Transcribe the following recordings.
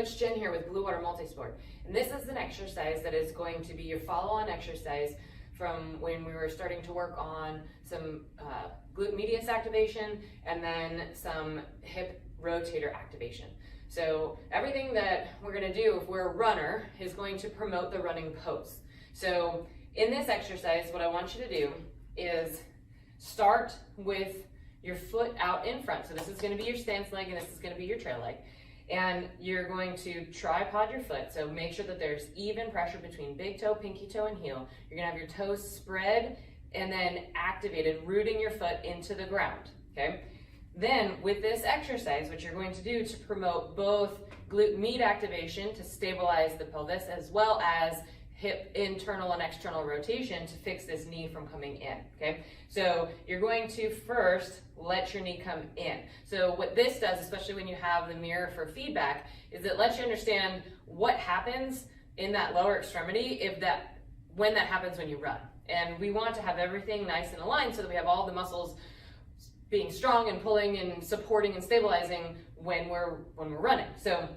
Coach Jen here with Blue Water Multisport, and this is an exercise that is going to be your follow-on exercise from when we were starting to work on some glute medius activation and then some hip rotator activation. So everything that we're going to do if we're a runner is going to promote the running pose. So in this exercise, what I want you to do is start with your foot out in front. So this is going to be your stance leg and this is going to be your trail leg. And you're going to tripod your foot, so make sure that there's even pressure between big toe, pinky toe, and heel. You're gonna have your toes spread and then activated, rooting your foot into the ground, okay? Then with this exercise, what you're going to do to promote both glute med activation to stabilize the pelvis as well as hip internal and external rotation to fix this knee from coming in, okay? So you're going to first let your knee come in. So what this does, especially when you have the mirror for feedback, is it lets you understand what happens in that lower extremity when that happens when you run. And we want to have everything nice and aligned so that we have all the muscles being strong and pulling and supporting and stabilizing when we're running. So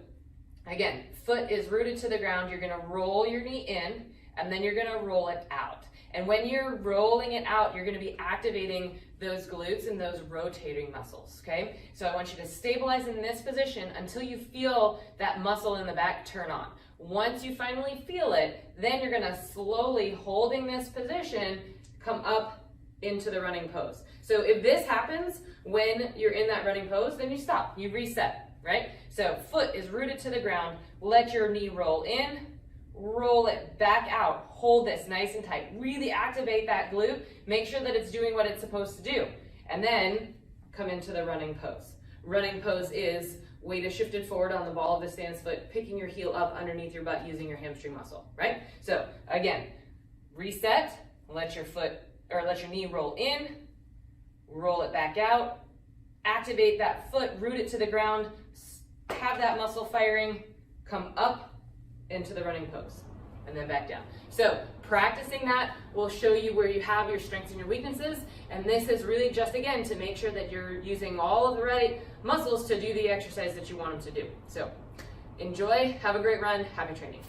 again, foot is rooted to the ground. You're gonna roll your knee in and then you're gonna roll it out. And when you're rolling it out, you're gonna be activating those glutes and those rotating muscles, okay? So I want you to stabilize in this position until you feel that muscle in the back turn on. Once you finally feel it, then you're gonna slowly, holding this position, come up into the running pose. So if this happens when you're in that running pose, then you stop, you reset, right? So foot is rooted to the ground, let your knee roll in, roll it back out, hold this nice and tight, really activate that glute, make sure that it's doing what it's supposed to do, and then come into the running pose. Running pose is weight is shifted forward on the ball of the stance foot, picking your heel up underneath your butt using your hamstring muscle, right? So again, reset, let your knee roll in, roll it back out, activate that foot, root it to the ground, have that muscle firing, come up into the running pose, and then back down. So practicing that will show you where you have your strengths and your weaknesses, and this is really just, again, to make sure that you're using all of the right muscles to do the exercise that you want them to do. So enjoy, have a great run, happy training.